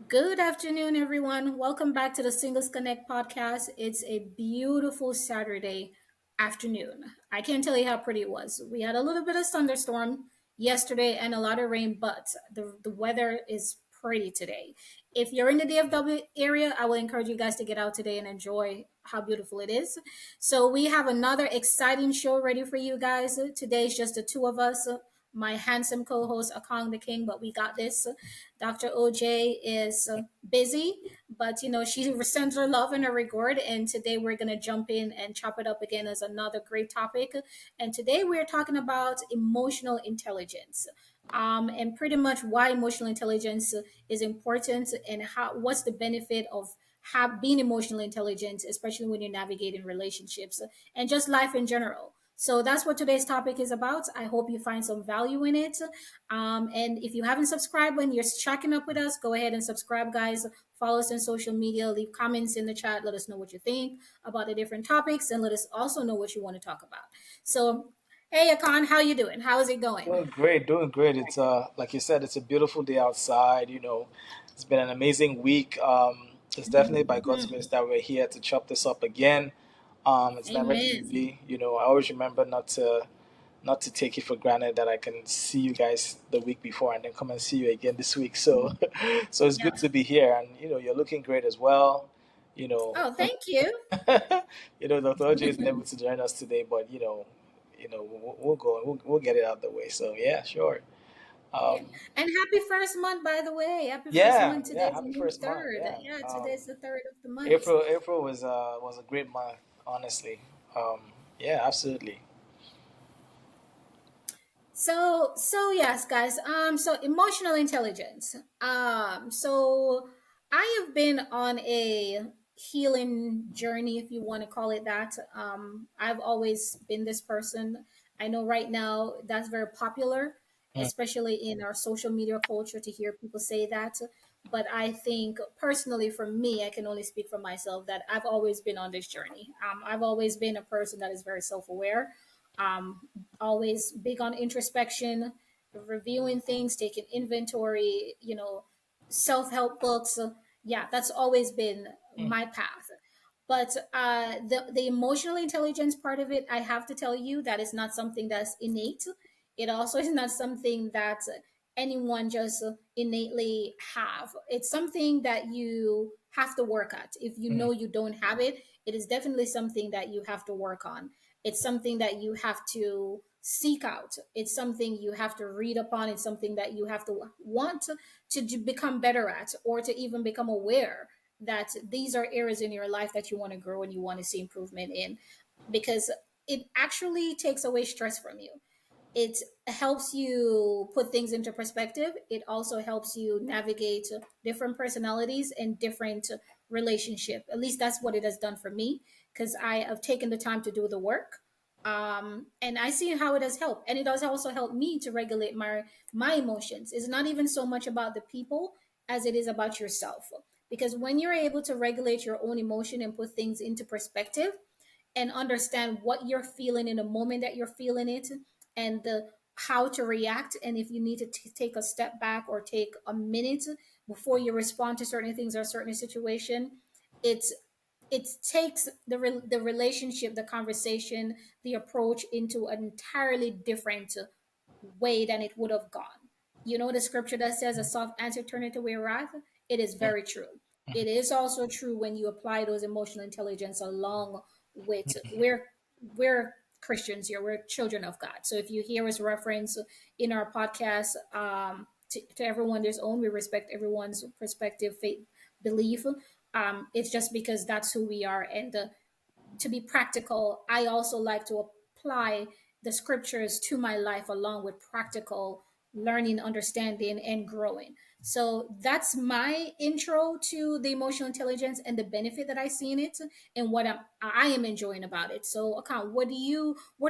Good afternoon, everyone. Welcome back to the Singles Connect podcast. It's a beautiful Saturday afternoon. I can't tell you how pretty it was. We had a little bit of thunderstorm yesterday and a lot of rain, but the weather is pretty today. If you're in the DFW area, I will encourage you guys to get out today and enjoy how beautiful it is. So, we have another exciting show ready for you guys. Today is just the two of us. My handsome co-host Akan the King, but we got this. Dr. OJ is busy, but she sends her love and her regard. And today we're gonna jump in and chop it up again as another great topic. And today we're talking about emotional intelligence. And pretty much why emotional intelligence is important and what's the benefit of being emotionally intelligent, especially when you're navigating relationships and just life in general. So that's what today's topic is about. I hope you find some value in it. And if you haven't subscribed and you're checking up with us, go ahead and subscribe, guys. Follow us on social media, leave comments in the chat, let us know what you think about the different topics, and let us also know what you want to talk about. So, hey, Akan, how you doing? How is it going? Doing great, doing great. It's like you said, it's a beautiful day outside. It's been an amazing week. It's definitely by God's Mhm. grace that we're here to chop this up again. It's never Amen. easy. I always remember not to take it for granted that I can see you guys the week before and then come and see you again this week. So, so it's Yeah. good to be here, and you're looking great as well. You know, Oh, thank you. Dr. OJ isn't able to join us today, but we'll go. We'll get it out the way. So yeah, sure. Yeah. Um, And happy first month, by the way. Happy first yeah, month. yeah. Today's Happy the first month. third. Yeah. Yeah, today's the third of the month. April was a great month, honestly. Um, yeah, absolutely. So yes, guys. So emotional intelligence. So I have been on a healing journey, if you want to call it that. I've always been this person. I know right now that's very popular, Mm, especially in our social media culture, to hear people say that. But I think personally, for me, I can only speak for myself that I've always been on this journey. I've always been a person that is very self-aware, um, always big on introspection, reviewing things, taking inventory, self-help books. Yeah, that's always been mm, my path. But the emotional intelligence part of it, I have to tell you that it's not something that's innate. It also is not something that anyone just innately have. It's something that you have to work at. If you mm, know you don't have it, it is definitely something that you have to work on. It's something that you have to seek out. It's something you have to read upon. It's something that you have to want to become better at, or to even become aware that these are areas in your life that you want to grow and you want to see improvement in, because it actually takes away stress from you. It helps you put things into perspective. It also helps you navigate different personalities and different relationship. At least that's what it has done for me, because I have taken the time to do the work. And I see how it has helped, and it does also help me to regulate my emotions. It's not even so much about the people as it is about yourself, because when you're able to regulate your own emotion and put things into perspective and understand what you're feeling in the moment that you're feeling it, and the how to react, and if you need to take a step back or take a minute before you respond to certain things or a certain situation, it's it takes the relationship, the conversation, the approach into an entirely different way than it would have gone. You know the scripture that says a soft answer turneth away wrath? It is mm, very true. It is also true when you apply those emotional intelligence along with we're Christians here, we're children of God. So if you hear us reference in our podcast, to everyone there's own, we respect everyone's perspective, faith, belief. It's just because that's who we are. And to be practical, I also like to apply the scriptures to my life along with practical learning, understanding, and growing. So that's my intro to the emotional intelligence and the benefit that I see in it, and what I am enjoying about it. So, Akan, what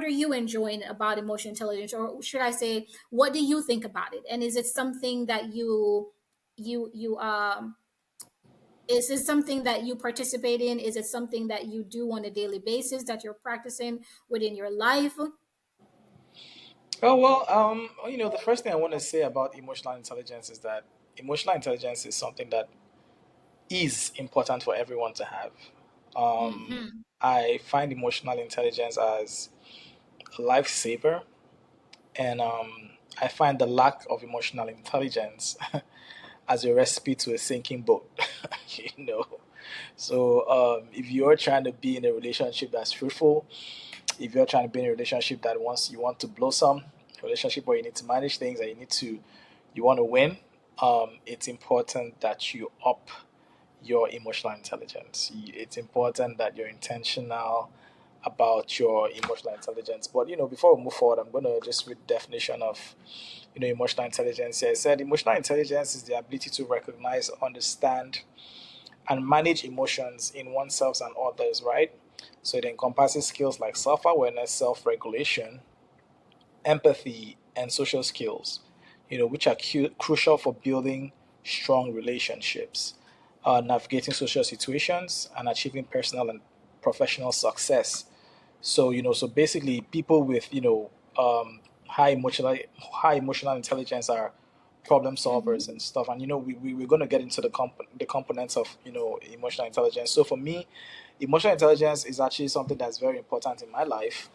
are you enjoying about emotional intelligence, or should I say, what do you think about it? And is it something that you is it something that you participate in? Is it something that you do on a daily basis that you're practicing within your life? Oh well, the first thing I want to say about emotional intelligence is that emotional intelligence is something that is important for everyone to have. Um, Mm-hmm. I find emotional intelligence as a lifesaver, and I find the lack of emotional intelligence as a recipe to a sinking boat. you know, so if you're trying to be in a relationship that's fruitful, if you're trying to be in a relationship that wants you want to blossom, a relationship where you need to manage things and you want to win, it's important that you up your emotional intelligence. It's important that you're intentional about your emotional intelligence. But before we move forward, I'm gonna just read the definition of emotional intelligence. Here. It said emotional intelligence is the ability to recognize, understand, and manage emotions in oneself and others. Right. So it encompasses skills like self-awareness, self-regulation, empathy, and social skills, which are crucial for building strong relationships, navigating social situations, and achieving personal and professional success. So basically, people with high emotional intelligence are problem solvers Mm-hmm. and stuff. And we're going to get into the components of emotional intelligence. So for me, emotional intelligence is actually something that's very important in my life.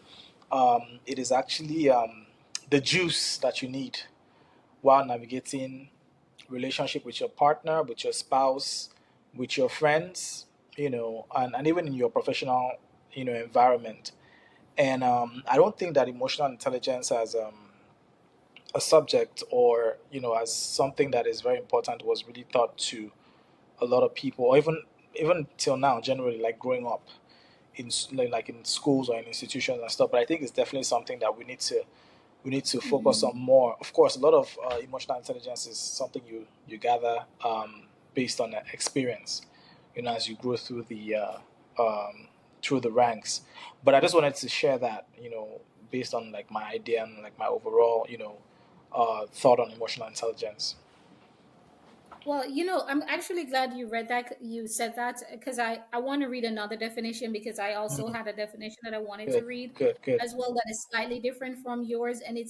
It is actually the juice that you need while navigating relationship with your partner, with your spouse, with your friends, and even in your professional, environment. And I don't think that emotional intelligence as a subject, or as something that is very important, was really taught to a lot of people, or even till now, generally, like growing up like in schools or in institutions and stuff. But I think it's definitely something that we need to focus Mm-hmm. on more. Of course, a lot of emotional intelligence is something you gather based on experience, as you grow through the ranks. But I just wanted to share that, based on like my idea and like my overall, thought on emotional intelligence. Well, I'm actually glad you read that. You said that because I want to read another definition because I also Mhm. had a definition that I wanted to Good, read good, good. as well that is slightly different from yours, and it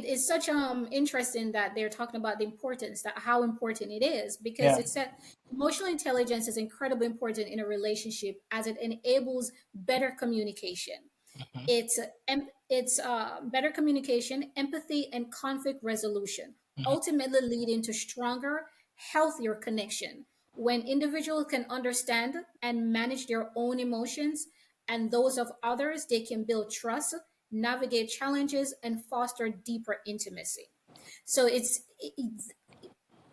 is such interesting that they're talking about the importance that how important it is because Yeah. it said emotional intelligence is incredibly important in a relationship as it enables better communication. Hmm. It's better communication, empathy, and conflict resolution, Hmm. ultimately leading to stronger, healthier connection. When individuals can understand and manage their own emotions and those of others, they can build trust, navigate challenges, and foster deeper intimacy. So it's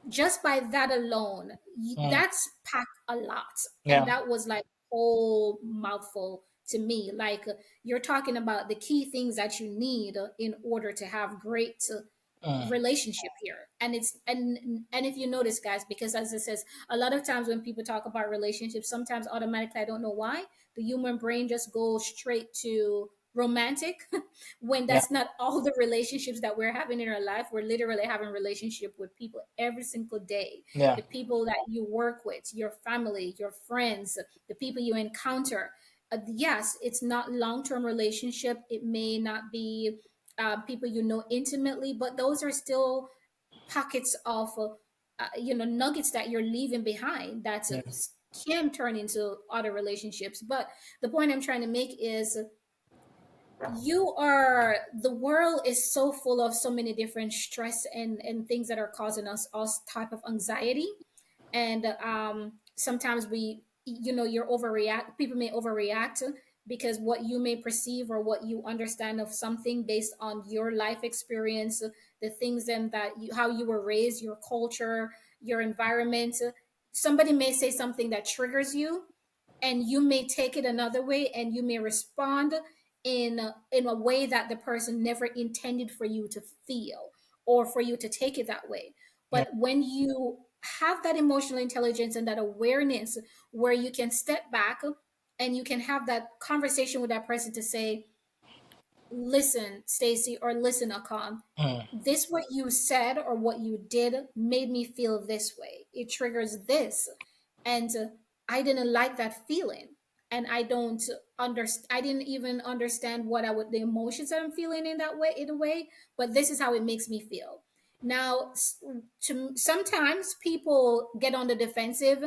just by that alone, Mm. that's packed a lot. And Yeah. that was like whole mouthful to me. Like you're talking about the key things that you need in order to have great Mm. relationship here. And if you notice, guys, because as it says, a lot of times when people talk about relationships, sometimes automatically, I don't know why, the human brain just goes straight to romantic when Yeah. that's not all the relationships that we're having in our life. We're literally having relationship with people every single day. Yeah. The people that you work with, your family, your friends, the people you encounter. Yes, it's not long-term relationship. It may not be people you know intimately, but those are still pockets of nuggets that you're leaving behind that Yeah. can turn into other relationships. But the point I'm trying to make is the world is so full of so many different stress and things that are causing us all type of anxiety. And sometimes you're overreact people may overreact because what you may perceive or what you understand of something based on your life experience, the things and that how you were raised, your culture, your environment. Somebody may say something that triggers you, and you may take it another way, and you may respond in a way that the person never intended for you to feel or for you to take it that way. Yeah. But when you have that emotional intelligence and that awareness where you can step back and you can have that conversation with that person to say, listen, Stacy, or listen, Akan, Mm. this what you said or what you did made me feel this way. It triggers this. And I didn't like that feeling. And I don't understand, I didn't even understand what the emotions that I'm feeling in that way, in a way, but this is how it makes me feel. Now, sometimes people get on the defensive,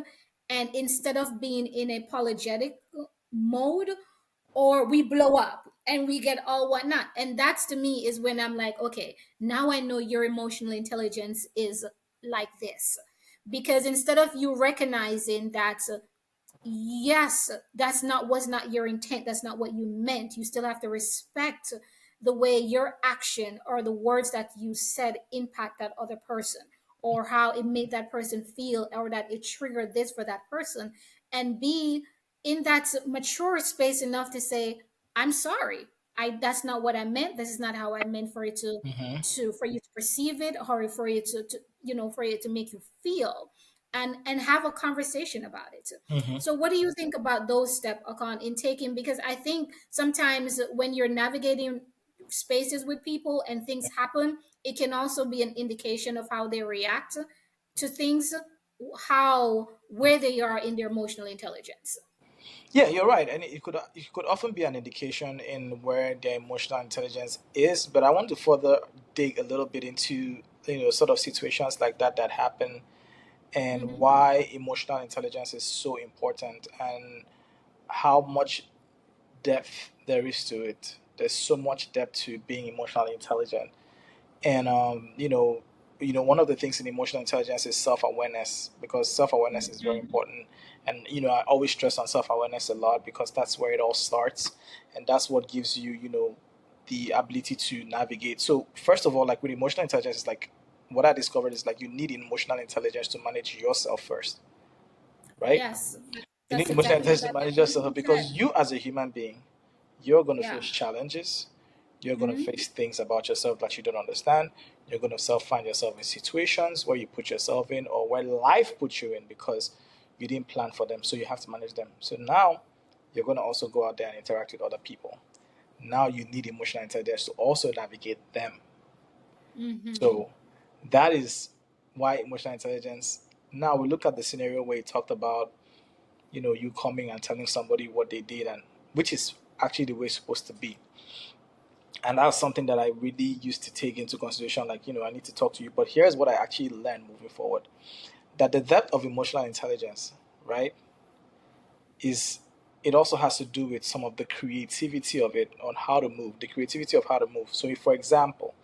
and instead of being in apologetic mode, or we blow up and we get all whatnot. And that's, to me, is when I'm like, okay, now I know your emotional intelligence is like this. Because instead of you recognizing that, yes, that's not was not your intent, that's not what you meant, you still have to respect the way your action or the words that you said impact that other person, or how it made that person feel, or that it triggered this for that person, and be in that mature space enough to say, I'm sorry, I that's not what I meant, this is not how I meant for it Mm-hmm. to for you to perceive it, or for it to for it to make you feel, and have a conversation about it. Mm-hmm. So what do you think about those steps, Akan, in taking, because I think sometimes when you're navigating spaces with people and things happen, it can also be an indication of how they react to things, how where they are in their emotional intelligence. Yeah, you're right, and it could often be an indication in where their emotional intelligence is. But I want to further dig a little bit into sort of situations like that happen, and Mm-hmm. why emotional intelligence is so important, and how much depth there is to it. There's so much depth to being emotionally intelligent. And one of the things in emotional intelligence is self-awareness, because self-awareness is very Mm-hmm. important. And I always stress on self-awareness a lot, because that's where it all starts, and that's what gives you the ability to navigate. So first of all, like with emotional intelligence, is like, what I discovered is like, you need emotional intelligence to manage yourself first, right? Yes, You need that's emotional exactly what intelligence I to manage meant. yourself, You because said, you as a human being, you're going to yeah. face challenges. You're going to Mm-hmm. face things about yourself that you don't understand. You're going to find yourself in situations where you put yourself in, or where life puts you in, because you didn't plan for them. So you have to manage them. So now you're going to also go out there and interact with other people. Now you need emotional intelligence to also navigate them. Mm-hmm. So that is why emotional intelligence. Now we look at the scenario where you talked about, you coming and telling somebody what they did, and which is actually the way it's supposed to be. And that's something that I really used to take into consideration. Like, I need to talk to you, but here's what I actually learned moving forward: that the depth of emotional intelligence, right, is it also has to do with some of the creativity of it, on how to move, the creativity of how to move. So, if, for example,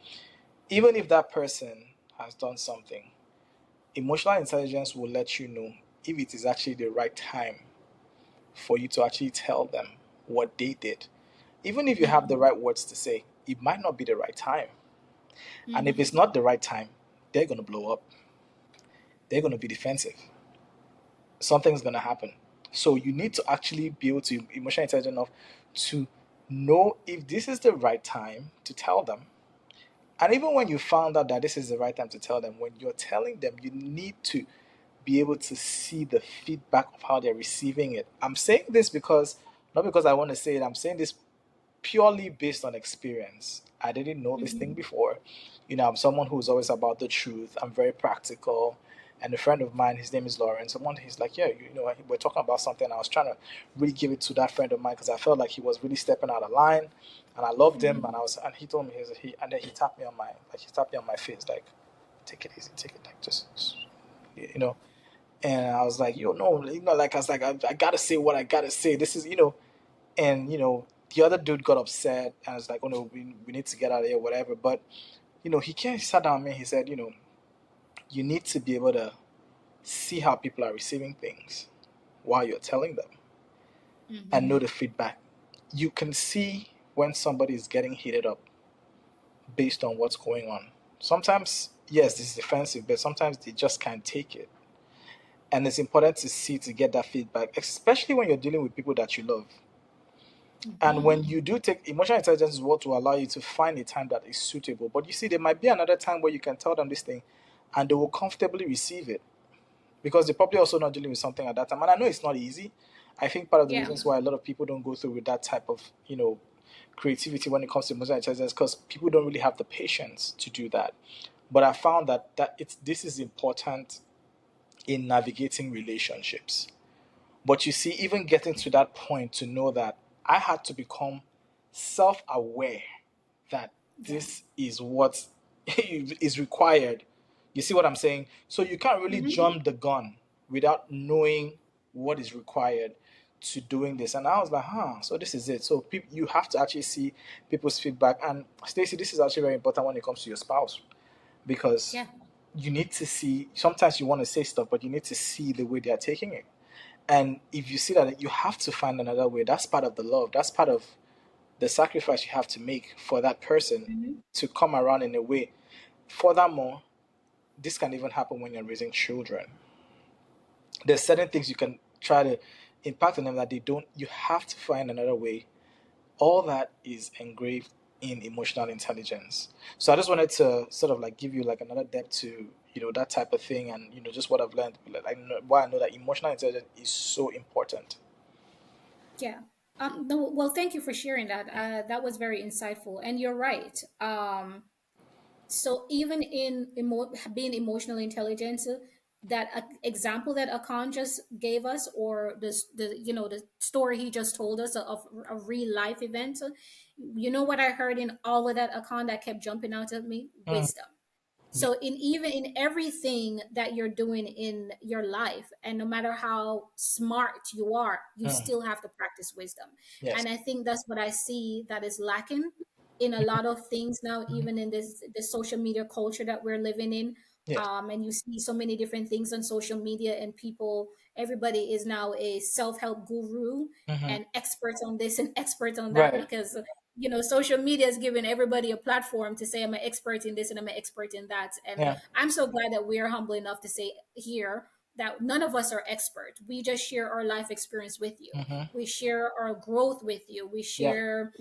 even if that person has done something, emotional intelligence will let you know if it is actually the right time for you to actually tell them what they did. Even if you have the Mm-hmm. right words to say, it might not be the right time. And if Mm-hmm. it's not the right time, they're going to blow up. They're going to be defensive. Something's going to happen. So you need to actually be able to emotionally intelligent enough to know if this is the right time to tell them. And even when you found out that this is the right time to tell them, when you're telling them, you need to be able to see the feedback of how they're receiving it. I'm saying this because, not because I want to say it, I'm saying this purely based on experience. I didn't know this thing Mm-hmm. before. I'm someone who's always about the truth. I'm very practical. And a friend of mine, his name is Lauren. Someone, he's like, yeah, we're talking about something. I was trying to really give it to that friend of mine, because I felt like he was really stepping out of line, and I loved him. And and he told me, and then he tapped me on my face, like, take it easy, take it, like, just, you know. And I was like, no, like, I was like, I gotta say what I gotta say. This is, and the other dude got upset, and was like, oh no, we need to get out of here, whatever. But he came, he sat down with me, he said, you need to be able to see how people are receiving things while you're telling them, and Mm-hmm. know the feedback. You can see when somebody is getting heated up based on what's going on. Sometimes, yes, it's defensive, but sometimes they just can't take it. And it's important to see, to get that feedback, especially when you're dealing with people that you love. And Mm-hmm. when you do take emotional intelligence, is what will allow you to find a time that is suitable. But you see, there might be another time where you can tell them this thing, and they will comfortably receive it, because they're probably also not dealing with something at that time. And I know it's not easy. I think part of the Yeah. reasons why a lot of people don't go through with that type of creativity when it comes to emotional intelligence, because people don't really have the patience to do that. But I found that this is important in navigating relationships. But you see, even getting to that point, to know that I had to become self aware that Yeah. this is what is required. You see what I'm saying? So you can't really Hmm. jump the gun without knowing what is required to doing this. And I was like, huh, so this is it. So you have to actually see people's feedback. And Stacey, this is actually very important when it comes to your spouse, because Yeah. you need to see, sometimes you want to say stuff, but you need to see the way they are taking it. And if you see that, you have to find another way. That's part of the love. That's part of the sacrifice you have to make for that person Hmm. to come around in a way. Furthermore, this can even happen when you're raising children. There's certain things you can try to impact on them that they don't. You have to find another way. All that is engraved in emotional intelligence. So I just wanted to sort of like give you like another depth to that type of thing, and just what I've learned. Like, why I know that emotional intelligence is so important. Yeah. No, well, thank you for sharing that. That was very insightful, and you're right. So even in being emotionally intelligent, that example that Akan just gave us, or the story he just told us of a real life event, you know what I heard in all of that, Akan, that kept jumping out at me? Mm, Wisdom. So in even in everything that you're doing in your life, and no matter how smart you are, you mm, still have to practice wisdom. yes. And I think that's what I see that is lacking in a lot of things now, Mhm. even in this social media culture that we're living in. Yes. And you see so many different things on social media, and people, everybody is now a self-help guru Hmm. and experts on this and experts on that, Right. because social media is giving everybody a platform to say I'm an expert in this and I'm an expert in that. And Yeah. I'm so glad that we're humble enough to say here that none of us are expert. We just share our life experience with you. Hmm. We share our growth with you. We Yeah. share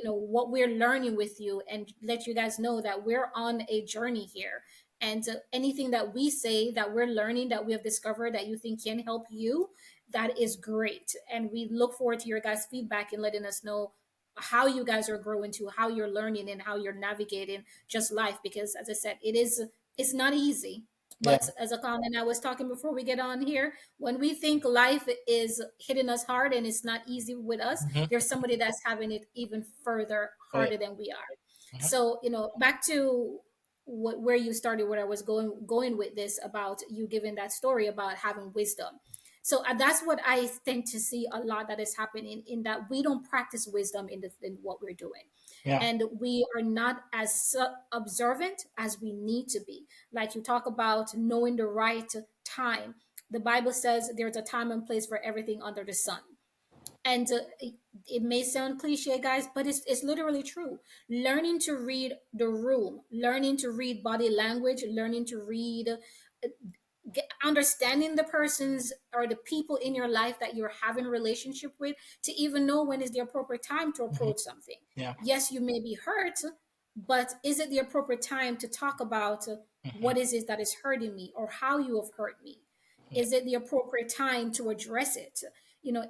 what we're learning with you, and let you guys know that we're on a journey here. And anything that we say that we're learning, that we have discovered, that you think can help you, that is great. And we look forward to your guys feedback and letting us know how you guys are growing, to how you're learning and how you're navigating just life, because as I said, it's not easy. Yeah. But as Akan and I was talking before we get on here, when we think life is hitting us hard and it's not easy with us, Hmm. there's somebody that's having it even further Oh yeah. harder than we are. Hmm. So back to where you started, where I was going with this, about you giving that story about having wisdom. So that's what I tend to see a lot that is happening, in that we don't practice wisdom in what we're doing, Yeah. and we are not as observant as we need to be. Like you talk about knowing the right time. The Bible says there's a time and place for everything under the sun. And it may sound cliche, guys, but it's literally true. Learning to read the room, learning to read body language, learning to read, understanding the persons or the people in your life that you're having a relationship with, to even know when is the appropriate time to Hmm. approach something. Yeah. Yes, you may be hurt, but is it the appropriate time to talk about Hmm. what is it that is hurting me, or how you have hurt me? Yeah. Is it the appropriate time to address it?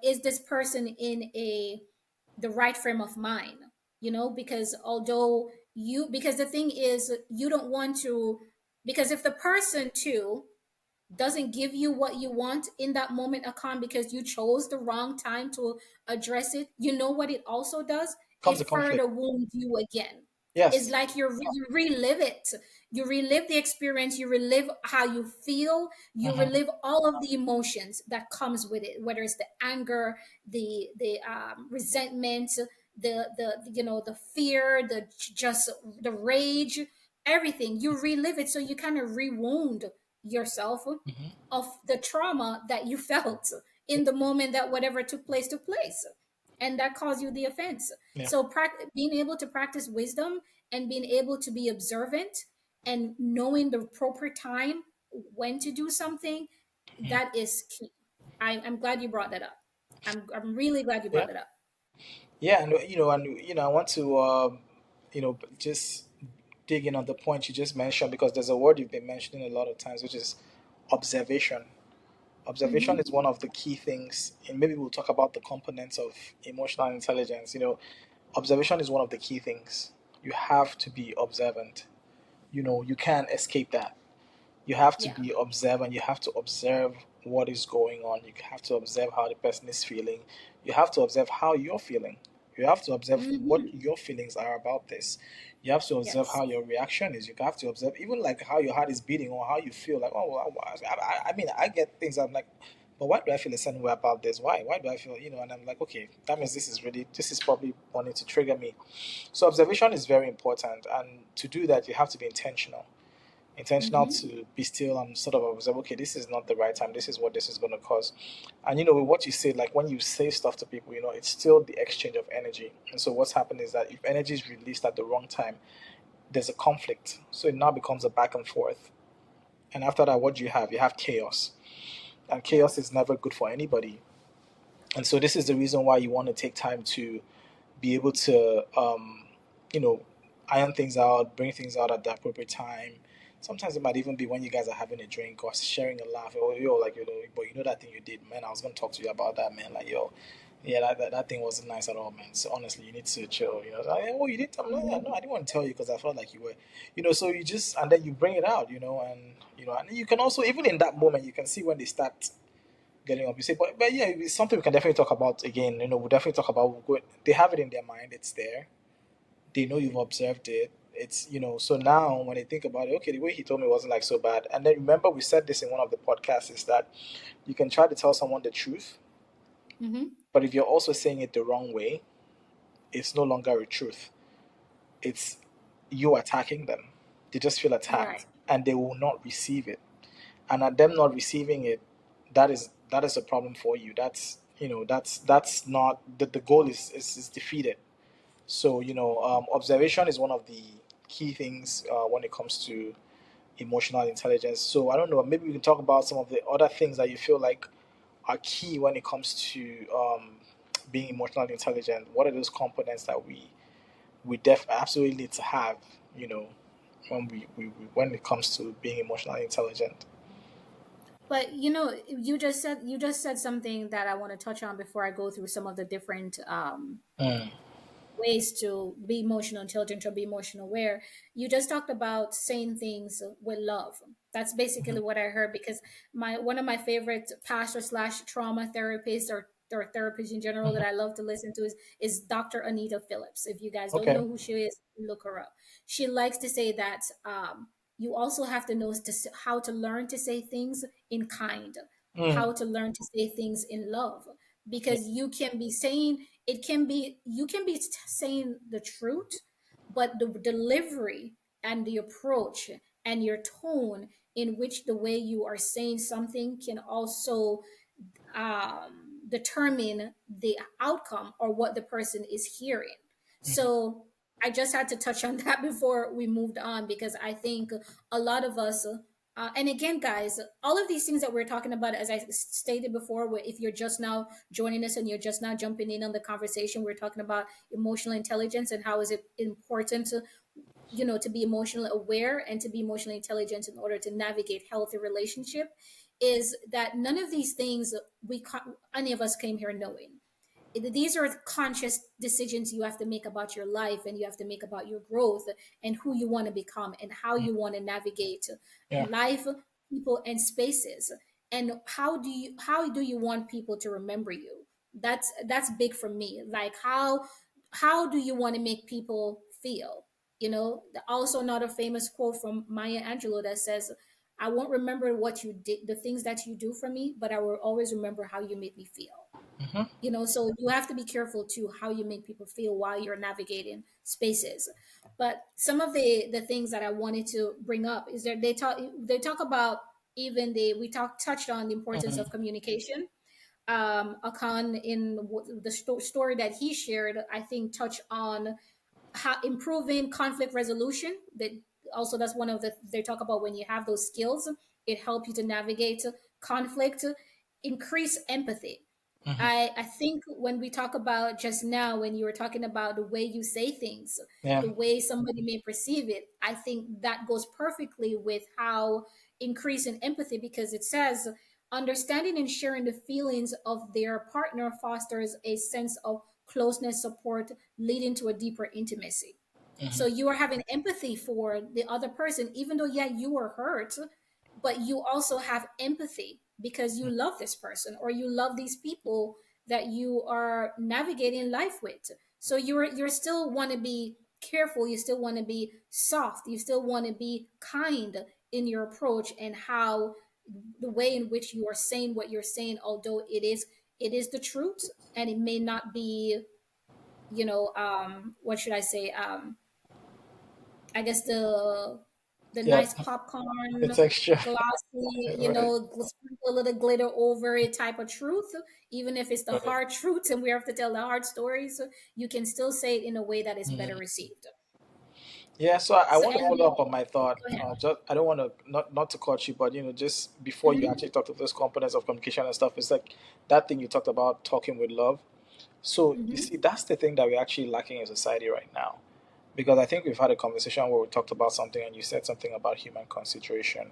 Is this person in a the right frame of mind? Because although because the thing is, you don't want to, because if the person too doesn't give you what you want in that moment, Akan, because you chose the wrong time to address it, you know what it also does? Comes It the conflict. further wounds you again. It's Yes. like you relive it. You relive the experience. You relive how you feel. You Hmm. relive all of the emotions that comes with it, whether it's the anger, the resentment, the fear, just the rage, everything. You relive it, so you kind of rewound yourself Hmm. of the trauma that you felt in the moment that whatever took place, and that caused you the offense. Yeah. So being able to practice wisdom, and being able to be observant, and knowing the proper time when to do something, Mhm. that is key. I'm glad you brought that up. I'm really glad you Yeah. brought it up. Yeah. And I want to just dig in on the point you just mentioned, because there's a word you've been mentioning a lot of times, which is observation. Observation Hmm. is one of the key things, and maybe we'll talk about the components of emotional intelligence. Observation is one of the key things. You have to be observant. You can't escape that. You have to Yeah. be observant. You have to observe what is going on. You have to observe how the person is feeling. You have to observe how you're feeling. You have to observe what Hmm. your feelings are about this. You have to observe Yes. how your reaction is. You have to observe even like how your heart is beating or how you feel. Like, oh, well, I mean, I get things. I'm like, but why do I feel a certain way about this? Why? Why do I feel? And I'm like, okay, that means this is probably wanting to trigger me. So observation is very important, and to do that, you have to be intentional Hmm. to be still and sort of observe, okay, this is not the right time, this is what this is going to cause. And with what you say, like when you say stuff to people, it's still the exchange of energy. And so what's happened is that if energy is released at the wrong time, there's a conflict, so it now becomes a back and forth. And after that, what do you have? You have chaos, and Yeah. chaos is never good for anybody. And so this is the reason why you want to take time to be able to you know iron things out, bring things out at the appropriate time. Sometimes it might even be when you guys are having a drink or sharing a laugh, or like, but that thing you did, man, I was going to talk to you about that, man. Like, yo, yeah, that thing wasn't nice at all, man. So honestly, you need to chill. So, like, oh, you didn't tell me. No, Hmm. no, I didn't want to tell you because I felt like you were, so you just, and then you bring it out, and you can also, even in that moment, you can see when they start getting up. You say, but yeah, it's something we can definitely talk about again. We'll definitely talk about. They have it in their mind. It's there. They know you've observed it. It's so now when they think about it, okay, the way he told me wasn't like so bad. And then remember, we said this in one of the podcasts, is that you can try to tell someone the truth, Hmm. but if you're also saying it the wrong way, it's no longer a truth. It's you attacking them. They just feel Right. attacked, and they will not receive it. And at them not receiving it, that is a problem for you. That's not the goal is defeated. So observation is one of the key things when it comes to emotional intelligence. So I don't know, maybe we can talk about some of the other things that you feel like are key when it comes to being emotionally intelligent. What are those components that we absolutely need to have, you know when when it comes to being emotionally intelligent. But you just said something that I want to touch on before I go through some of the different Mm. ways to be emotional intelligent or be emotional aware. You just talked about saying things with love. That's basically Mhm. what I heard, because my one of my favorite pastor slash trauma therapists, or therapists in general, that Mhm. I love to listen to is Dr. Anita Phillips. If you guys don't Okay. know who she is, look her up. She likes to say that you also have to know how to learn to say things in kind, Mm. how to learn to say things in love, Yeah. because you can be saying the truth, but the delivery and the approach and your tone in which the way you are saying something can also determine the outcome or what the person is hearing. Mhm. So I just had to touch on that before we moved on, because I think a lot of us, and again, guys, all of these things that we're talking about, as I stated before, if you're just now joining us and you're just now jumping in on the conversation, we're talking about emotional intelligence and how is it important to be emotionally aware and to be emotionally intelligent in order to navigate healthy relationship. Is that none of these things any of us came here knowing. These are conscious decisions you have to make about your life, and you have to make about your growth and who you want to become and how Mm. you want to navigate Yeah. life, people, and spaces. And how do you want people to remember you? That's big for me. Like, how do you want to make people feel? Also another famous quote from Maya Angelou that says, I won't remember what you did, the things that you do for me, but I will always remember how you made me feel. Mhm. So you have to be careful too how you make people feel while you're navigating spaces. But some of the things that I wanted to bring up is that they talk about, even we touched on the importance Mhm. of communication. Akan, in the story that he shared, I think touched on how improving conflict resolution. That also, that's one of they talk about, when you have those skills, it helps you to navigate conflict, increase empathy. Mhm. I think when we talk about just now, when you were talking about the way you say things, Yeah. the way somebody may perceive it, I think that goes perfectly with how increasing empathy, because it says understanding and sharing the feelings of their partner fosters a sense of closeness, support, leading to a deeper intimacy. So Mhm. you are having empathy for the other person, even though, yeah, you were hurt, but you also have empathy because you love this person or you love these people that you are navigating life with. So you're still want to be careful, you still want to be soft, you still want to be kind in your approach, and how the way in which you are saying what you're saying, although it is the truth, and it may not be, what should I say, I guess the Yeah, nice the popcorn, texture. glossy, Right. sprinkle a little glitter over it type of truth. Even if it's the Right. hard truth and we have to tell the hard stories, you can still say it in a way that is better Mhm. received. Yeah, so I So, want to and follow up on my thought. go ahead. Just I don't want to not to cut you, but just before you Hmm. actually talk to those components of communication and stuff, it's like that thing you talked about talking with love. So you Hmm. see, that's the thing that we're actually lacking in society right now. Because I think we've had a conversation where we talked about something, and you said something about human consideration,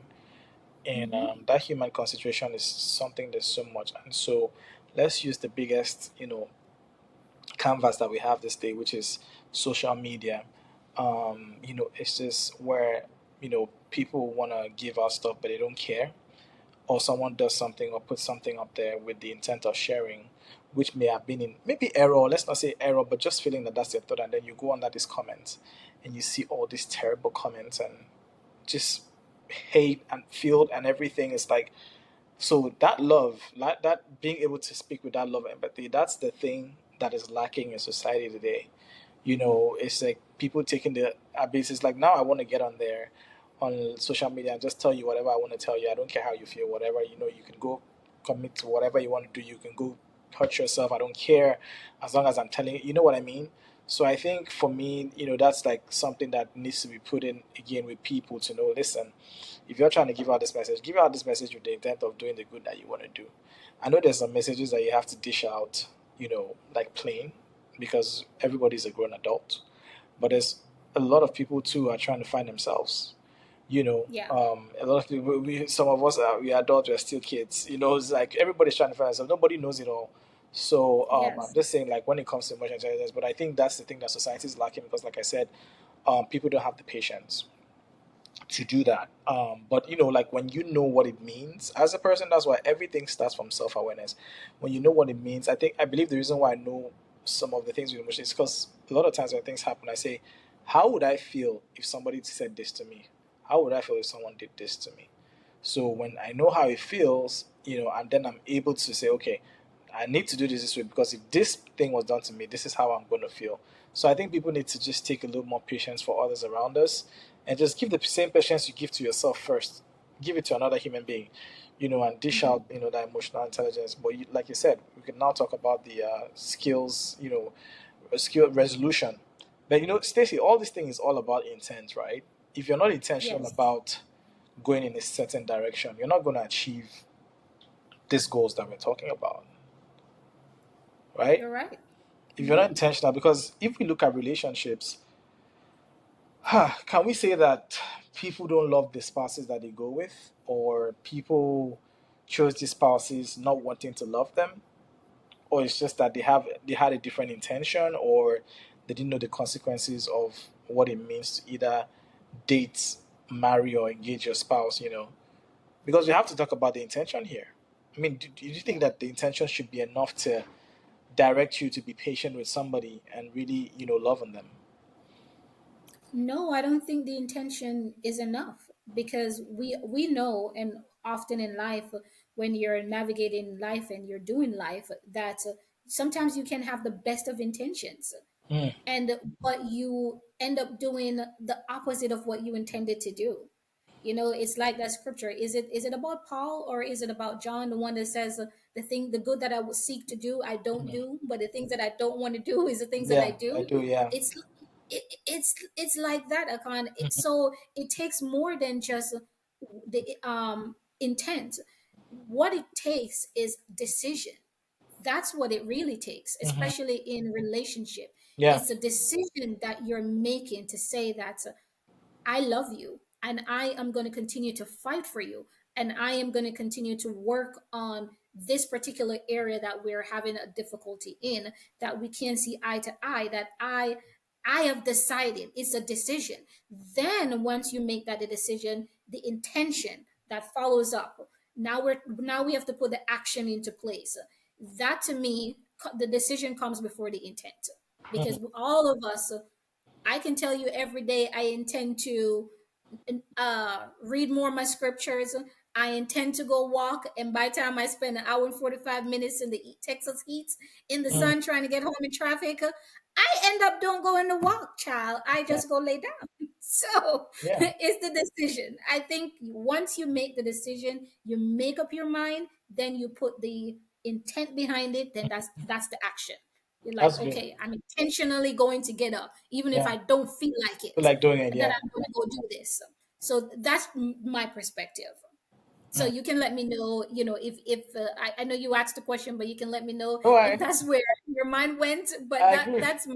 and Hmm. that human consideration is something there's so much. And so let's use the biggest canvas that we have this day, which is social media. It's just where people want to give out stuff, but they don't care, or someone does something or puts something up there with the intent of sharing, which may have been in maybe error. Let's not say error, but just feeling that that's their thought, and then you go under these comments, and you see all these terrible comments and just hate and field and everything. Is like, so that love, like that being able to speak with that love and empathy, that's the thing that is lacking in society today. It's like people taking the abuse. It's like, now I want to get on there on social media and just tell you whatever I want to tell you. I don't care how you feel, whatever, you can go commit to whatever you want to do. You can go hurt yourself. I don't care, as long as I'm telling you, you know what I mean? So I think for me, that's like something that needs to be put in again with people to know, listen, if you're trying to give out this message with the intent of doing the good that you want to do. I know there's some messages that you have to dish out, like plain, because everybody's a grown adult. But there's a lot of people too are trying to find themselves. Yeah. A lot of people, some of us are we are adults, we're still kids. It's like everybody's trying to find themselves. Nobody knows it all. So I'm Yes. just saying, like when it comes to emotional intelligence, but I think that's the thing that society is lacking because, like I said, people don't have the patience to do that. But like when you know what it means as a person, that's why everything starts from self awareness. When you know what it means, I believe the reason why I know some of the things with emotion is because a lot of times when things happen, I say, how would I feel if somebody said this to me? How would I feel if someone did this to me? So when I know how it feels, and then I'm able to say, okay, I need to do this way because if this thing was done to me, this is how I'm going to feel. So I think people need to just take a little more patience for others around us, and just give the same patience you give to yourself first. Give it to another human being, and dish Hmm. out, that emotional intelligence. But like you said, we can now talk about the skills, skill resolution. But Stacy, all this thing is all about intent, right? If you're not intentional Yes. about going in a certain direction, you're not going to achieve these goals that we're talking about, right? You're right. If you're Hmm. not intentional, because if we look at relationships, can we say that people don't love the spouses that they go with, or people chose these spouses not wanting to love them, or it's just that they had a different intention, or they didn't know the consequences of what it means to either date, marry, or engage your spouse? Because we have to talk about the intention here. I mean, do you Yeah. think that the intention should be enough to direct you to be patient with somebody and really, love on them? No, I don't think the intention is enough, because we know, and often in life, when you're navigating life and you're doing life, that sometimes you can have the best of intentions, Mm, and but you end up doing the opposite of what you intended to do. It's like that scripture. Is it about Paul, or is it about John, the one that says, the good that I would seek to do I don't mm. do, but the things that I don't want to do is the things that I Yeah, I do. do. Yeah. it's it's like that, Akan. So it takes more than just the intent. What it takes is decision. That's what it really takes, Hmm. especially in relationship. Yeah. It's a decision that you're making to say that I love you, and I am going to continue to fight for you, and I am going to continue to work on this particular area that we're having a difficulty in, that we can't see eye to eye, that I have decided. It's a decision. Then once you make that a decision, the intention that follows up. Now we have to put the action into place. That, to me, the decision comes before the intent. because all of us, I can tell you every day I intend to read more of my scriptures. I intend to go walk, and by the time I spend an hour and 45 minutes in the Texas heat in the Mm, sun trying to get home in traffic, I end up don't going to walk, child. I yeah, just go lay down. So yeah, it's the decision. I think once you make the decision, you make up your mind, then you put the intent behind it, then that's the action. You're like, that's good. okay, I'm intentionally going to get up, even if Yeah, I don't feel like feel it, like doing it. that Yeah. I'm going to go do this. So that's my perspective. So Mm. you can let me know, if I know you asked the question, but you can let me know Oh, if that's where your mind went. But I that agree. that's I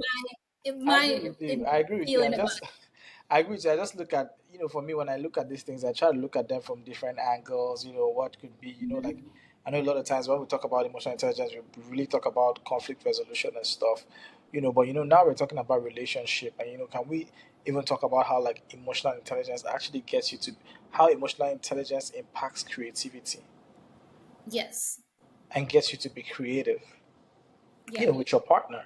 agree my with you. I agree with you. feeling about I agree with you. I just look at, for me, when I look at these things, I try to look at them from different angles, what could be, it. like, I know a lot of times when we talk about emotional intelligence, we really talk about conflict resolution and stuff, but, now we're talking about relationship and, can we even talk about how, like, emotional intelligence actually gets you to, how emotional intelligence impacts creativity Yes. and gets you to be creative, Yeah. with your partner.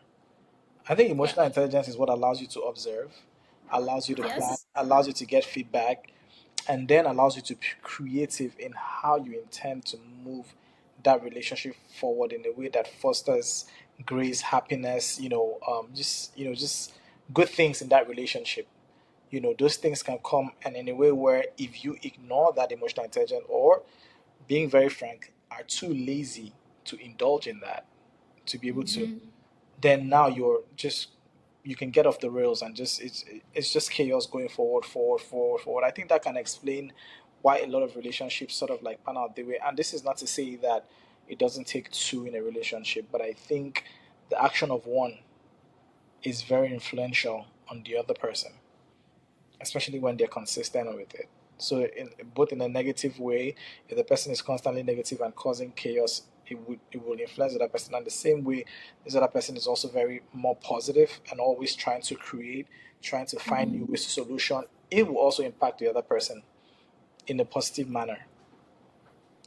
I think Yeah. emotional intelligence is what allows you to observe, allows you to plan, Yes. allows you to get feedback, and then allows you to be creative in how you intend to move that relationship forward in a way that fosters grace, happiness, just good things in that relationship. Those things can come and in a way where if you ignore that emotional intelligence or being very frank, are too lazy to indulge in that, to be able to, Hmm. then now you can get off the rails and just it's just chaos going forward, forward, forward, forward. I think that can explain why a lot of relationships sort of like pan out the way. And this is not to say that it doesn't take two in a relationship, but I think the action of one is very influential on the other person, especially when they're consistent with it. So, both in a negative way, if the person is constantly negative and causing chaos, it will influence the other person. And the same way, this other person is also very more positive and always trying to create, trying to find new Hmm. ways to solution. It will also impact the other person in a positive manner,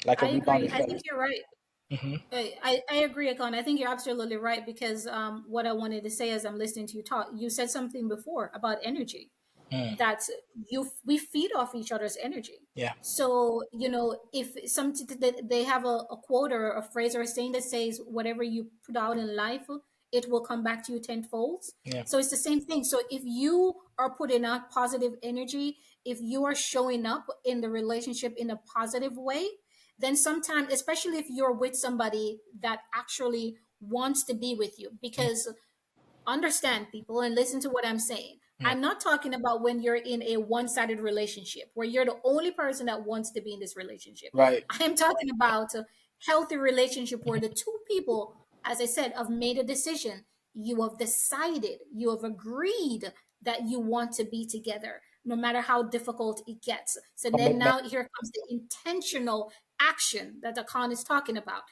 like a I rebound agree. I effect. think you're right. Hmm. I agree, Akon. I think you're absolutely right because what I wanted to say as I'm listening to you talk, you said something before about energy, Mm. that we feed off each other's energy. Yeah, So if they have a quote or a phrase or a saying that says whatever you put out in life, it will come back to you tenfold. yeah, So it's the same thing. So if you are putting out positive energy, if you are showing up in the relationship in a positive way, then sometimes, especially if you're with somebody that actually wants to be with you, mm, because understand, people, and listen to what I'm saying. yeah, I'm not talking about when you're in a one-sided relationship where you're the only person that wants to be in this relationship. right. I am talking about a healthy relationship where the two people, as I said, have made a decision. You have decided, you have agreed that you want to be together no matter how difficult it gets. So then Commitment. now here comes the intentional action that Akan is talking about.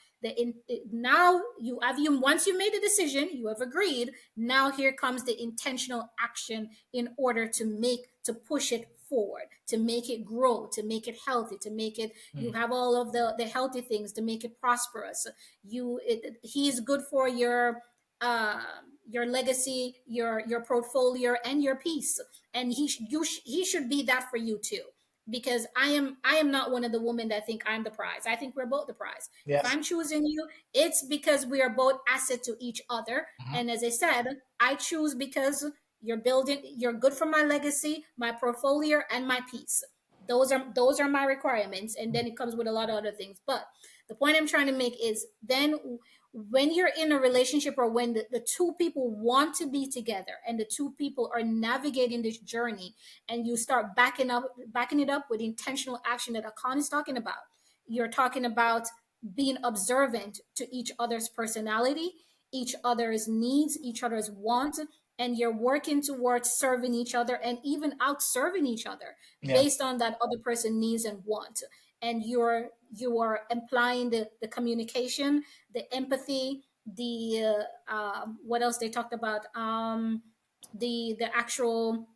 Now you once you made a decision, you have agreed. Now here comes the intentional action in order to push it forward, to make it grow, to make it healthy, to make it, you Mm. have all of the healthy things to make it prosperous. He's good for uh your legacy, your portfolio, and your peace. And he should be that for you too, because I am not one of the women that think I'm the prize. I think we're both the prize. If Yes. I'm choosing you, it's because we are both asset to each other. Hmm. And as I said, I choose because you're good for my legacy, my portfolio, and my peace. Those are my requirements. And then it comes with a lot of other things. But the point I'm trying to make is then when you're in a relationship, or when the two people want to be together and the two people are navigating this journey, and you start backing it up with intentional action that Akan is talking about. You're talking about being observant to each other's personality, each other's needs, each other's wants, and you're working towards serving each other and even out serving each other Yeah. based on that other person needs and wants. And you are implying the communication, the empathy, the what else they talked about, the actual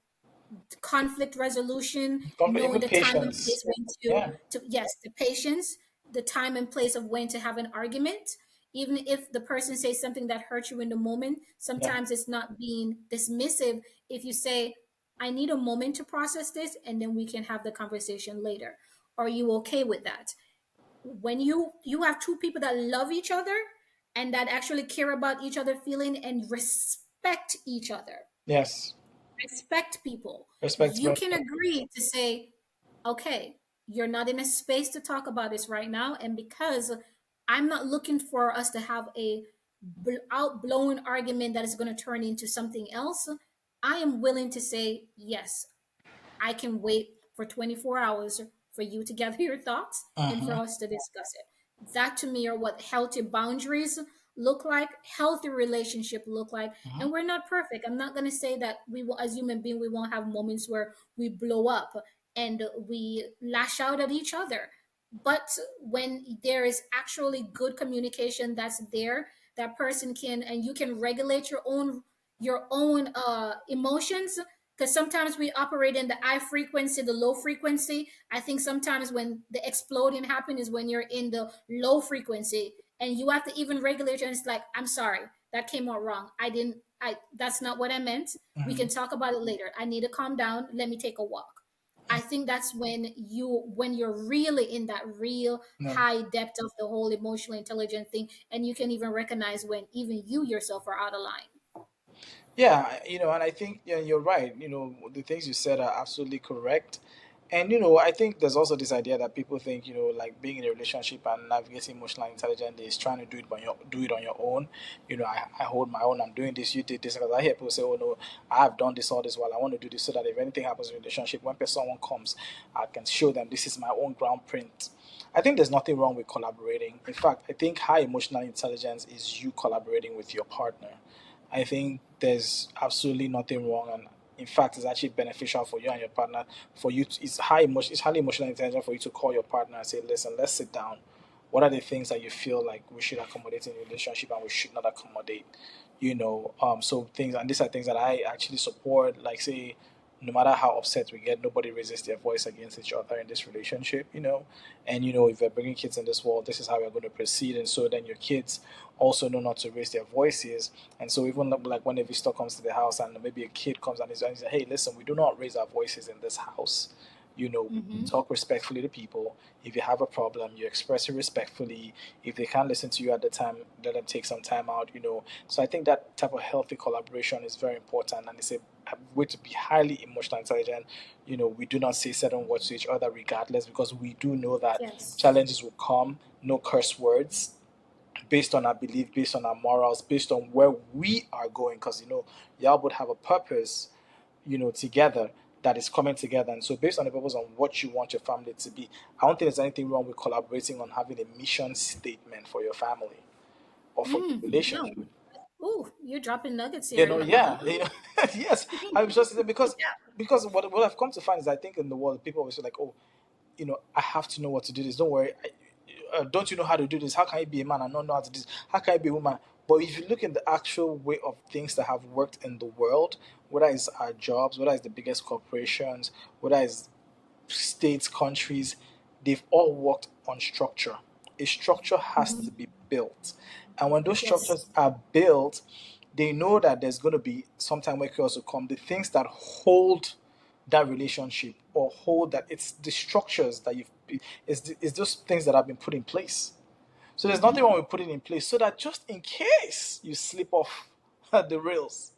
conflict resolution, knowing Even the time and patience. place when Yeah. to yes, the patience, the time and place of when to have an argument. Even if the person says something that hurts you in the moment, Yeah. sometimes it's not being dismissive. If you say, I need a moment to process this, and then we can have the conversation later. Are you okay with that? When you have two people that love each other and that actually care about each other feeling and respect each other, Yes. respect people, Respect's you very can important. agree to say, okay, you're not in a space to talk about this right now, and because I'm not looking for us to have a outblown argument that is going to turn into something else, I am willing to say yes, I can wait for 24 hours for you to gather your thoughts and for Mm-hmm. us to discuss it. That to me are what healthy boundaries look like, healthy relationship look like. Mm-hmm. And we're not perfect. I'm not going to say that we will, as human beings, we won't have moments where we blow up and we lash out at each other. But when there is actually good communication that's there, that person can, and you can regulate your own emotions, because sometimes we operate in the high frequency, the low frequency. I think sometimes when the exploding happen is when you're in the low frequency, and you have to even regulate, and it's like, I'm sorry, that came out wrong, I didn't, I that's not what I meant, we Mm-hmm. can talk about it later, I need to calm down, let me take a walk. I think that's when you're really in that real Yeah. high depth of the whole emotional intelligence thing, and you can even recognize when even you yourself are out of line. Yeah, and I think, yeah, you're right. The things you said are absolutely correct. And I think there's also this idea that people think, like being in a relationship and navigating emotional intelligence is trying to do it on your own. I hold my own. I'm doing this. You did this. Because I hear people say, "Oh no, I have done this all this while. I want to do this so that if anything happens in a relationship, when someone comes, I can show them this is my own ground print." I think there's nothing wrong with collaborating. In fact, I think high emotional intelligence is you collaborating with your partner. I think there's absolutely nothing wrong, and in fact, it's actually beneficial for you and your partner. For you, it's highly emotional intelligent for you to call your partner and say, "Listen, let's sit down. What are the things that you feel like we should accommodate in a relationship and we should not accommodate?" So things, and these are things that I actually support. Like, say, no matter how upset we get, nobody raises their voice against each other in this relationship. And if we're bringing kids in this world, this is how we're going to proceed. And so then your kids also know not to raise their voices. And so even like when a visitor comes to the house and maybe a kid comes and says, "Hey, listen, we do not raise our voices in this house. We Mm-hmm. talk respectfully to people. If you have a problem, you express it respectfully. If they can't listen to you at the time, let them take some time out. So I think that type of healthy collaboration is very important, and it's a way to be highly emotional intelligent. We do not say certain words to each other regardless, because we do know that Yes. challenges will come. No curse words, based on our belief, based on our morals, based on where we are going. Because y'all would have a purpose, together, that is coming together. And so, based on the purpose on what you want your family to be, I don't think there's anything wrong with collaborating on having a mission statement for your family or for your No. relationship. Ooh, you're dropping nuggets here. Yeah, yes. I'm just saying, because Yeah. what I've come to find is, I think in the world people always feel like, oh, I have to know what to do this. Don't worry. Don't you know how to do this? How can you be a man and not know how to do this? How can you be a woman? But if you look in the actual way of things that have worked in the world, whether it's our jobs, whether it's the biggest corporations, whether it's states, countries, they've all worked on structure. A structure has to Mhm. be built. And when those Yes. structures are built, they know that there's going to be some time where chaos will come. The things that hold that relationship, or hold that, it's the structures that it's those things that have been put in place. So there's nothing Hmm. wrong with putting it in place, so that just in case you slip off the rails,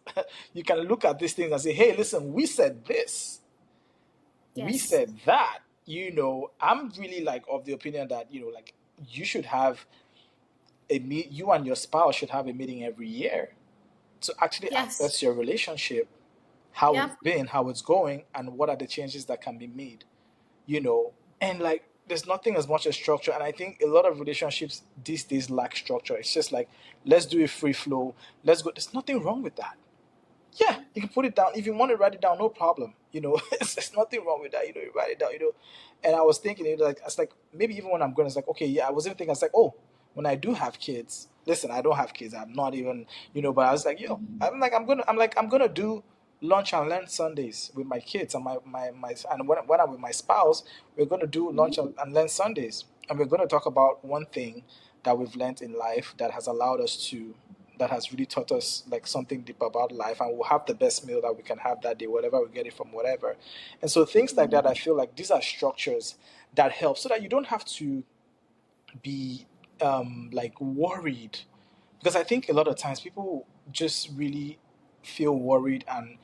you can look at these things and say, "Hey, listen, we said this, we Yes. said that." I'm really like of the opinion that like you should have you and your spouse should have a meeting every year to actually Yes. assess your relationship, how it's Yep. been, how it's going, and what are the changes that can be made. you know and like there's nothing as much as structure, and I think a lot of relationships these days lack structure. It's just like, let's do a free flow, let's go. There's nothing wrong with that. Yeah, you can put it down. If you want to write it down, no problem. There's nothing wrong with that. You write it down. And I was thinking, like, it's like, maybe even when I'm going, it's like, okay, yeah, I was even thinking, it's like, oh, when I do have kids, listen, I don't have kids. I'm not even, but I was like, Mhm. I'm gonna do lunch and learn Sundays with my kids, and my and when I'm with my spouse, we're gonna do lunch Mhm. and learn Sundays, and we're gonna talk about one thing that we've learned in life that has allowed us to, that has really taught us like something deep about life, and we'll have the best meal that we can have that day, whatever we get it from, whatever. And so things like that, I feel like these are structures that help so that you don't have to be like worried, because I think a lot of times people just really feel worried and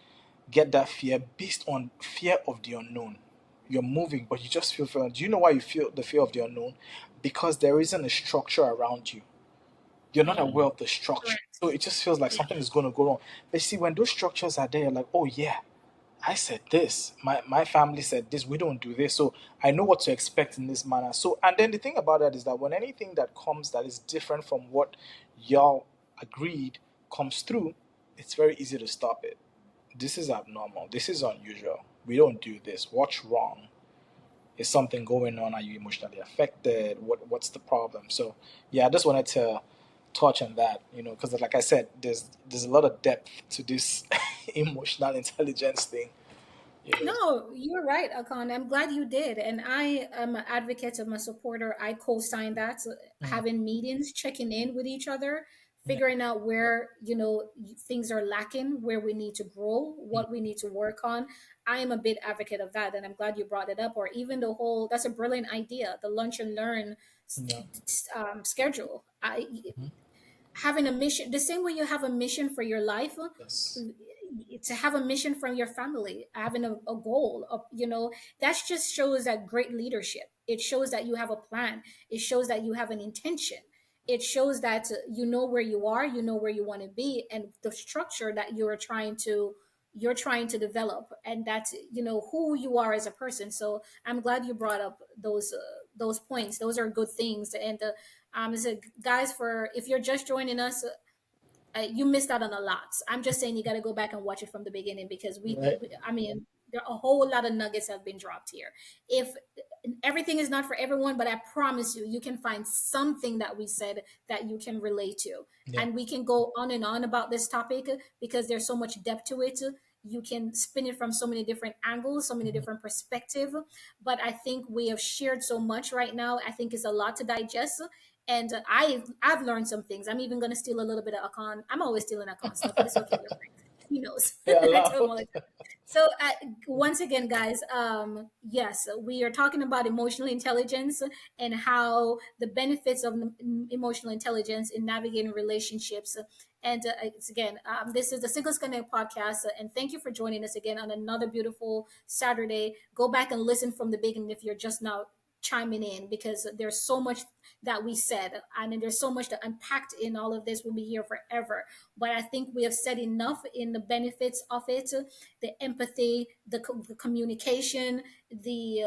get that fear based on fear of the unknown. You're moving, but you just feel fear. Do you know why you feel the fear of the unknown? Because there isn't a structure around you. You're not Mm, aware of the structure. correct. So it just feels like Yeah. something is going to go wrong. But see, when those structures are there, you're like, oh yeah, I said this. My family said this. We don't do this. So I know what to expect in this manner. So, and then the thing about that is that when anything that comes that is different from what y'all agreed comes through, it's very easy to stop it. This is abnormal. This is unusual. We don't do this. What's wrong? Is something going on? Are you emotionally affected? What's the problem? So yeah, I just wanted to touch on that, because like I said, there's a lot of depth to this emotional intelligence thing. No, you're right, Akan. I'm glad you did. And I am an advocate, I'm a supporter. I co-sign that. So Mm, having meetings, checking in with each other, yeah, figuring out where, things are lacking, where we need to grow, mm, what we need to work on. I am a big advocate of that. And I'm glad you brought it up. Or even the whole, that's a brilliant idea, the lunch and learn yeah, schedule. mhm, Having a mission, the same way you have a mission for your life, yes, to have a mission from your family, having a goal of, that just shows that great leadership. It shows that you have a plan. It shows that you have an intention. It shows that you know where you are, you know where you want to be, and the structure that you're trying to develop, and that's who you are as a person. So I'm glad you brought up those points. Those are good things. And so guys, for if you're just joining us, you missed out on a lot. I'm just saying you got to go back and watch it from the beginning, because right, I mean, there are a whole lot of nuggets have been dropped here. If everything is not for everyone, but I promise you, you can find something that we said that you can relate to, yeah, and we can go on and on about this topic because there's so much depth to it. You can spin it from so many different angles, so many mhm, different perspectives. But I think we have shared so much right now. I think it's a lot to digest, and I've learned some things. I'm even going to steal a little bit of Akan. I'm always stealing Akan stuff, but it's okay. We're friends. He knows. yeah, I tell him all loud, the time. So once again, guys, yes, we are talking about emotional intelligence and how the benefits of emotional intelligence in navigating relationships. And it's again, this is the Singles Connect podcast, and thank you for joining us again on another beautiful Saturday. Go back and listen from the beginning if you're just now chiming in, because there's so much that we said, and then there's so much that unpacked in all of this. We'll be here forever, but I think we have said enough in the benefits of it: the empathy, the communication, the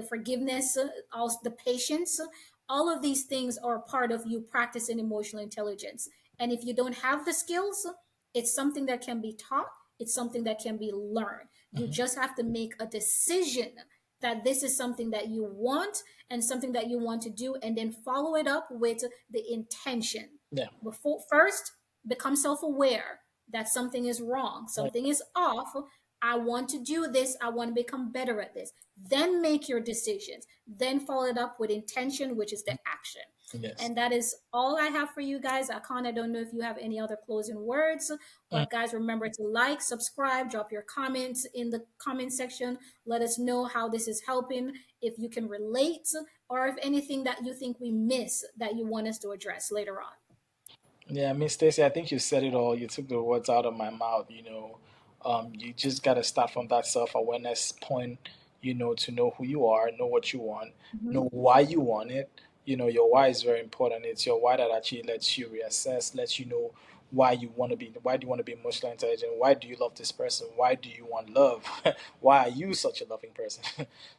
forgiveness, also the patience. All of these things are part of you practicing emotional intelligence. And if you don't have the skills, it's something that can be taught. It's something that can be learned. You mhm, just have to make a decision that this is something that you want and something that you want to do, and then follow it up with the intention. yeah, Before first, become self-aware that something is wrong, right, something is off. I want to do this, I want to become better at this. Then make your decisions, then follow it up with intention, which is the action. yes. And that is all I have for you guys. Akon, I don't know if you have any other closing words, Mm. but guys, remember to like, subscribe, drop your comments in the comment section. Let us know how this is helping, if you can relate, or if anything that you think we miss that you want us to address later on. Yeah, Miss Stacy, I think you said it all. You took the words out of my mouth. You just got to start from that self awareness point, to know who you are, know what you want, Mhm. know why you want it. Your why is very important. It's your why that actually lets you reassess, lets you know why do you want to be emotionally intelligent? Why do you love this person? Why do you want love? Why are you such a loving person?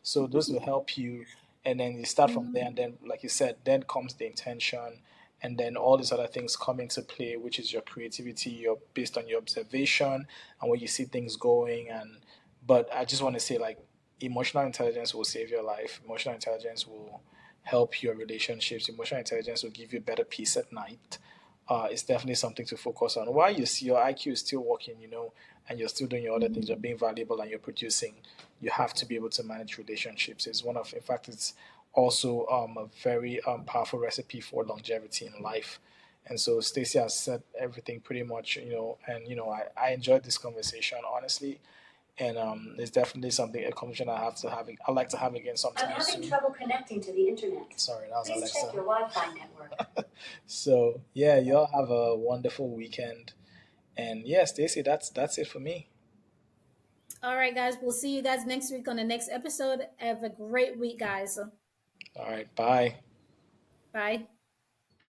So those will help you. And then you start from there. Mhm. And then, like you said, then comes the intention, and then all these other things come into play, which is your creativity, your based on your observation and where you see things going. And but I just want to say, like, emotional intelligence will save your life. Emotional intelligence will help your relationships. Emotional intelligence will give you better peace at night. It's definitely something to focus on. While you see your IQ is still working, and you're still doing your other things, you're being valuable and you're producing, you have to be able to manage relationships. In fact, it's also a very powerful recipe for longevity in life. And so Stacy has said everything pretty much, and I enjoyed this conversation honestly, and it's definitely something a conversation I like to have again sometime soon. I'm having trouble connecting to the internet. Sorry, that was Please Alexa. Check your Wi-Fi network. So yeah, y'all have a wonderful weekend, and yeah, Stacy, that's it for me. All right, guys. We'll see you guys next week on the next episode. Have a great week, guys. All right, bye. Bye.